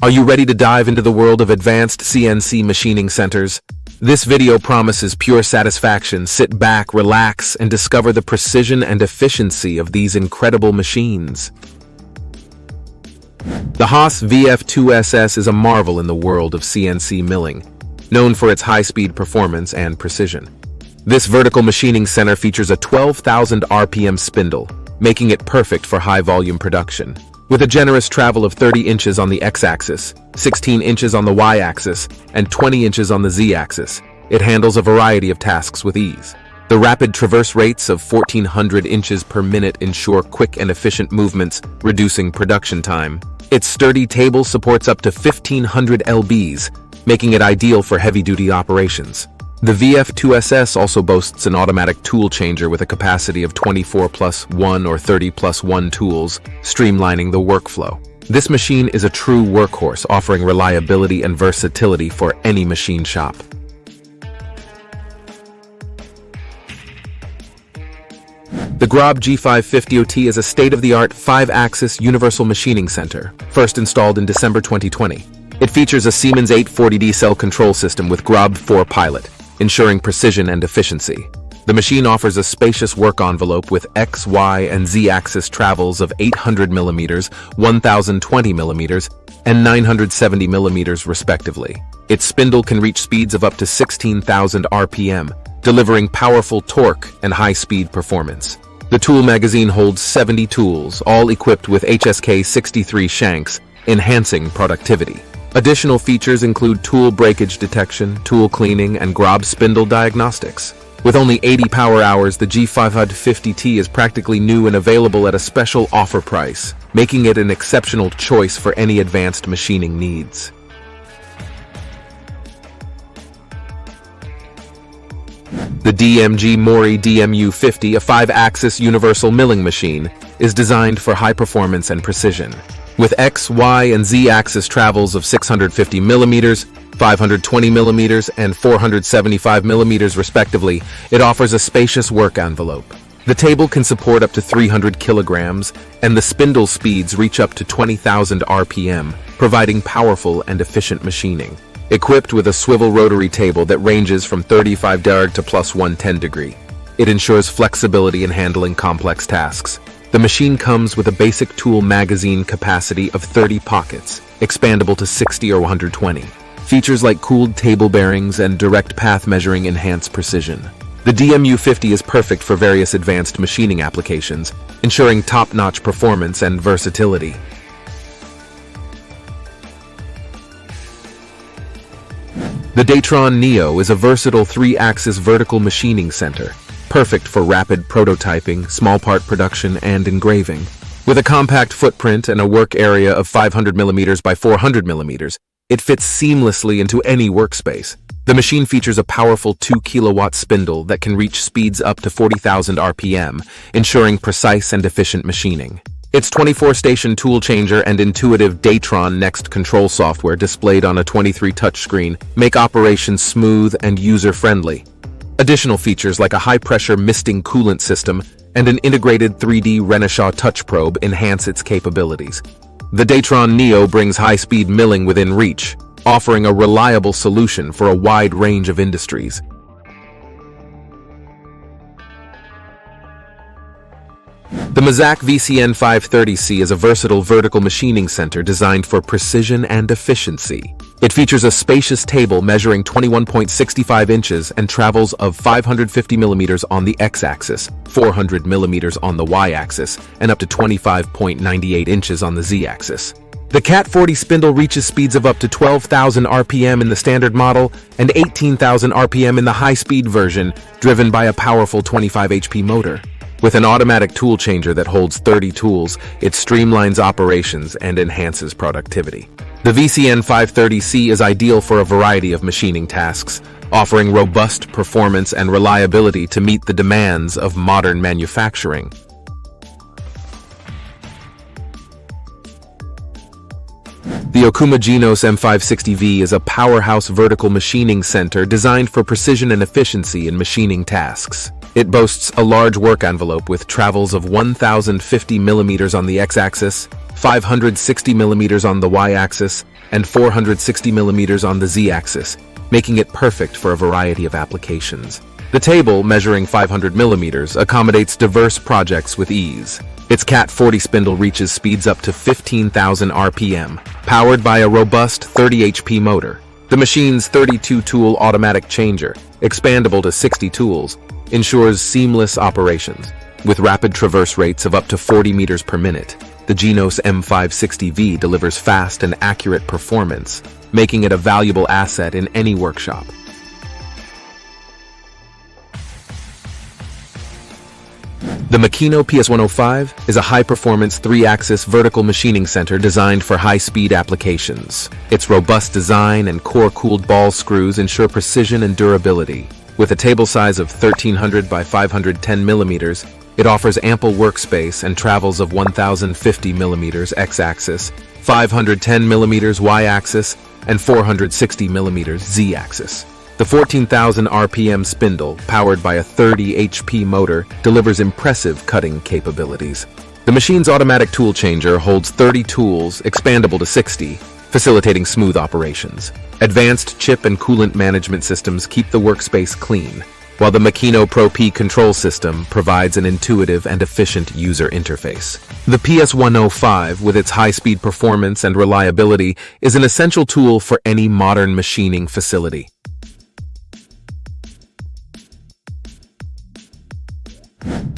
Are you ready to dive into the world of advanced CNC machining centers? This video promises pure satisfaction. Sit back, relax, and discover the precision and efficiency of these incredible machines. The Haas VF2SS is a marvel in the world of CNC milling, known for its high-speed performance and precision. This vertical machining center features a 12,000 RPM spindle, making it perfect for high-volume production. With a generous travel of 30 inches on the x-axis, 16 inches on the y-axis, and 20 inches on the z-axis, it handles a variety of tasks with ease. The rapid traverse rates of 1,400 inches per minute ensure quick and efficient movements, reducing production time. Its sturdy table supports up to 1,500 lbs, making it ideal for heavy-duty operations. The VF2SS also boasts an automatic tool changer with a capacity of 24+1 or 30+1 tools, streamlining the workflow. This machine is a true workhorse, offering reliability and versatility for any machine shop. The Grob G550 is a state-of-the-art 5-axis universal machining center, first installed in December 2020. It features a Siemens 840D cell control system with Grob 4 Pilot, ensuring precision and efficiency. The machine offers a spacious work envelope with X, Y, and Z-axis travels of 800 mm, 1020 mm, and 970 mm respectively. Its spindle can reach speeds of up to 16,000 RPM, delivering powerful torque and high-speed performance. The tool magazine holds 70 tools, all equipped with HSK 63 shanks, enhancing productivity. Additional features include tool breakage detection, tool cleaning, and Grob spindle diagnostics. With only 80 power hours, the G550 is practically new and available at a special offer price, making it an exceptional choice for any advanced machining needs. The DMG Mori DMU 50, a 5-axis universal milling machine, is designed for high performance and precision. With X, Y, and Z-axis travels of 650 mm, 520 mm, and 475 mm respectively, it offers a spacious work envelope. The table can support up to 300 kilograms, and the spindle speeds reach up to 20,000 RPM, providing powerful and efficient machining. Equipped with a swivel rotary table that ranges from 35 derg to +110 degree, it ensures flexibility in handling complex tasks. The machine comes with a basic tool magazine capacity of 30 pockets, expandable to 60 or 120. Features like cooled table bearings and direct path measuring enhance precision. The DMU 50 is perfect for various advanced machining applications, ensuring top-notch performance and versatility. The Dayron Neo is a versatile 3-axis vertical machining center, perfect for rapid prototyping, small part production, and engraving. With a compact footprint and a work area of 500 mm by 400 mm, it fits seamlessly into any workspace. The machine features a powerful 2-kilowatt spindle that can reach speeds up to 40,000 RPM, ensuring precise and efficient machining. Its 24-station tool changer and intuitive Dayron Next control software displayed on a 23 touchscreen make operations smooth and user-friendly. Additional features like a high-pressure misting coolant system and an integrated 3D Renishaw touch probe enhance its capabilities. The Dayron Neo brings high-speed milling within reach, offering a reliable solution for a wide range of industries. The Mazak VCN 530C is a versatile vertical machining center designed for precision and efficiency. It features a spacious table measuring 21.65 inches and travels of 550 mm on the x-axis, 400 mm on the y-axis, and up to 25.98 inches on the z-axis. The Cat 40 spindle reaches speeds of up to 12,000 RPM in the standard model and 18,000 RPM in the high-speed version, driven by a powerful 25 HP motor. With an automatic tool changer that holds 30 tools, it streamlines operations and enhances productivity. The VCN 530C is ideal for a variety of machining tasks, offering robust performance and reliability to meet the demands of modern manufacturing. The Okuma Genos M560V is a powerhouse vertical machining center designed for precision and efficiency in machining tasks. It boasts a large work envelope with travels of 1,050 mm on the x-axis, 560 mm on the y-axis, and 460mm on the Z-axis, making it perfect for a variety of applications. The table, measuring 500mm, accommodates diverse projects with ease. Its Cat 40 spindle reaches speeds up to 15,000 RPM, powered by a robust 30 HP motor. The machine's 32-tool automatic changer, expandable to 60 tools, ensures seamless operations. With rapid traverse rates of up to 40 meters per minute, the Genos M560V delivers fast and accurate performance, making it a valuable asset in any workshop. The Makino PS105 is a high-performance 3-axis vertical machining center designed for high-speed applications. Its robust design and core-cooled ball screws ensure precision and durability. With a table size of 1300 by 510 millimeters, it offers ample workspace and travels of 1050 millimeters x-axis, 510 millimeters y-axis, and 460 millimeters z-axis. The 14,000 RPM spindle, powered by a 30 HP motor, delivers impressive cutting capabilities. The machine's automatic tool changer holds 30 tools, expandable to 60, facilitating smooth operations. Advanced chip and coolant management systems keep the workspace clean, while the Makino Pro P control system provides an intuitive and efficient user interface. The PS105, with its high-speed performance and reliability, is an essential tool for any modern machining facility.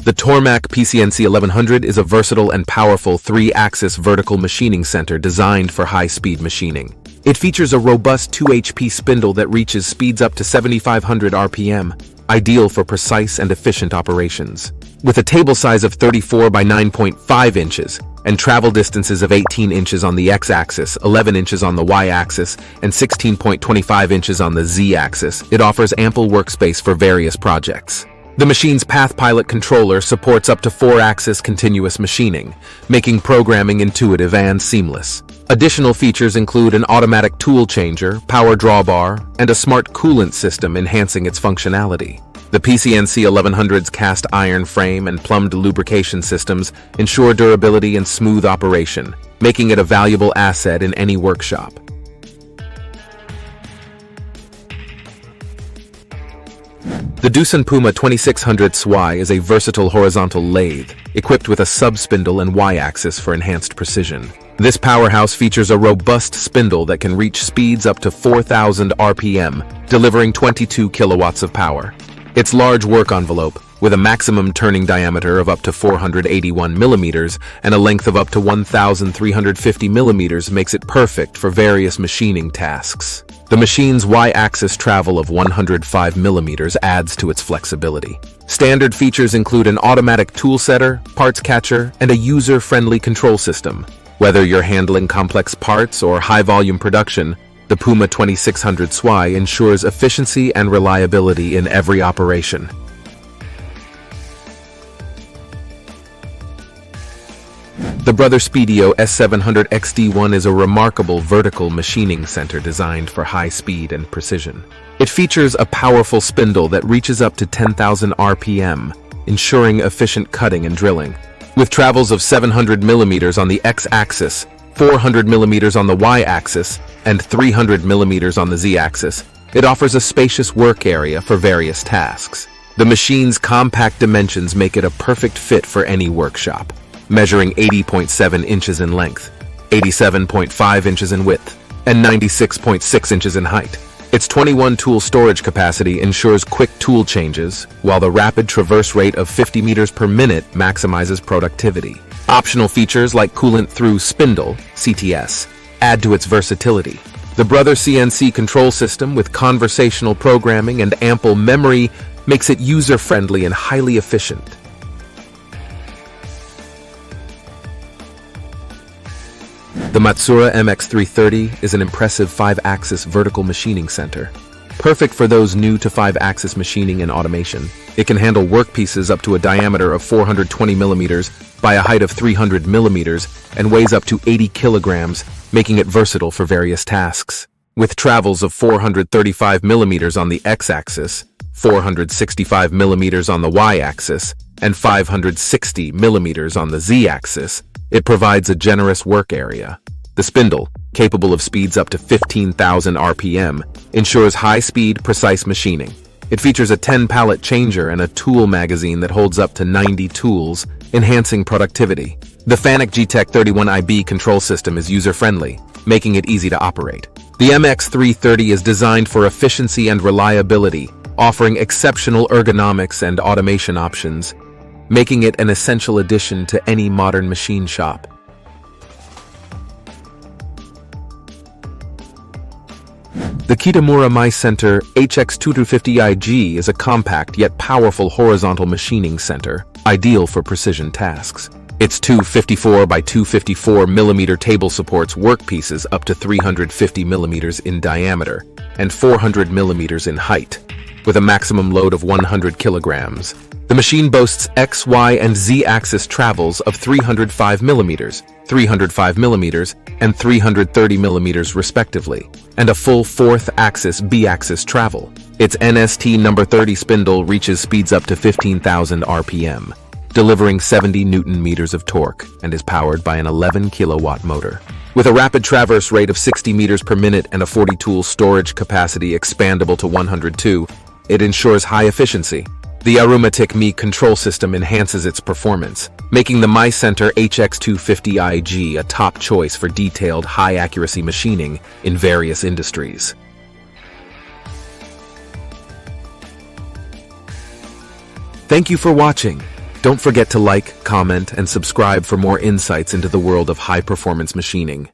The Tormach PCNC 1100 is a versatile and powerful 3-axis vertical machining center designed for high-speed machining. It features a robust 2 HP spindle that reaches speeds up to 7,500 RPM, ideal for precise and efficient operations. With a table size of 34 by 9.5 inches and travel distances of 18 inches on the x-axis, 11 inches on the y-axis, and 16.25 inches on the z-axis, it offers ample workspace for various projects. The machine's PathPilot controller supports up to 4-axis continuous machining, making programming intuitive and seamless. Additional features include an automatic tool changer, power drawbar, and a smart coolant system enhancing its functionality. The PCNC 1100's cast iron frame and plumbed lubrication systems ensure durability and smooth operation, making it a valuable asset in any workshop. The Doosan Puma 2600 SY is a versatile horizontal lathe, equipped with a sub-spindle and y-axis for enhanced precision. This powerhouse features a robust spindle that can reach speeds up to 4,000 RPM, delivering 22 kilowatts of power. Its large work envelope, with a maximum turning diameter of up to 481 millimeters and a length of up to 1,350 millimeters, makes it perfect for various machining tasks. The machine's y-axis travel of 105 millimeters adds to its flexibility. Standard features include an automatic tool setter, parts catcher, and a user-friendly control system. Whether you're handling complex parts or high-volume production, the Puma 2600 SY ensures efficiency and reliability in every operation. The Brother Speedio S700XD1 is a remarkable vertical machining center designed for high speed and precision. It features a powerful spindle that reaches up to 10,000 RPM, ensuring efficient cutting and drilling. With travels of 700 millimeters on the x-axis, 400 millimeters on the y-axis, and 300 millimeters on the z-axis, it offers a spacious work area for various tasks. The machine's compact dimensions make it a perfect fit for any workshop. Measuring 80.7 inches in length, 87.5 inches in width, and 96.6 inches in height. Its 21-tool storage capacity ensures quick tool changes, while the rapid traverse rate of 50 meters per minute maximizes productivity. Optional features like coolant through spindle, CTS, add to its versatility. The Brother CNC control system with conversational programming and ample memory makes it user-friendly and highly efficient. The Matsuura MX330 is an impressive 5-axis vertical machining center. Perfect for those new to 5-axis machining and automation, it can handle workpieces up to a diameter of 420 millimeters by a height of 300 millimeters and weighs up to 80 kilograms, making it versatile for various tasks. With travels of 435 millimeters on the x-axis, 465 millimeters on the y-axis, and 560 millimeters on the z-axis, it provides a generous work area. The spindle, capable of speeds up to 15,000 RPM, ensures high-speed, precise machining. It features a 10-pallet changer and a tool magazine that holds up to 90 tools, enhancing productivity. The FANUC GTEC 31IB control system is user-friendly, making it easy to operate. The MX330 is designed for efficiency and reliability, offering exceptional ergonomics and automation options, making it an essential addition to any modern machine shop. The Kitamura MyCenter HX250IG is a compact yet powerful horizontal machining center, ideal for precision tasks. Its 254 by 254 mm table supports workpieces up to 350 mm in diameter and 400 mm in height, with a maximum load of 100 kilograms. The machine boasts X, Y, and Z axis travels of 305 mm, 305 mm, and 330 mm respectively, and a full 4th axis B-axis travel. Its NST number 30 spindle reaches speeds up to 15,000 RPM, delivering 70 Newton-meters of torque, and is powered by an 11 kilowatt motor. With a rapid traverse rate of 60 meters per minute and a 40-tool storage capacity expandable to 102, it ensures high efficiency. The Arumatic Mi control system enhances its performance, making the MyCenter HX250IG a top choice for detailed, high-accuracy machining in various industries. Thank you for watching. Don't forget to like, comment, and subscribe for more insights into the world of high-performance machining.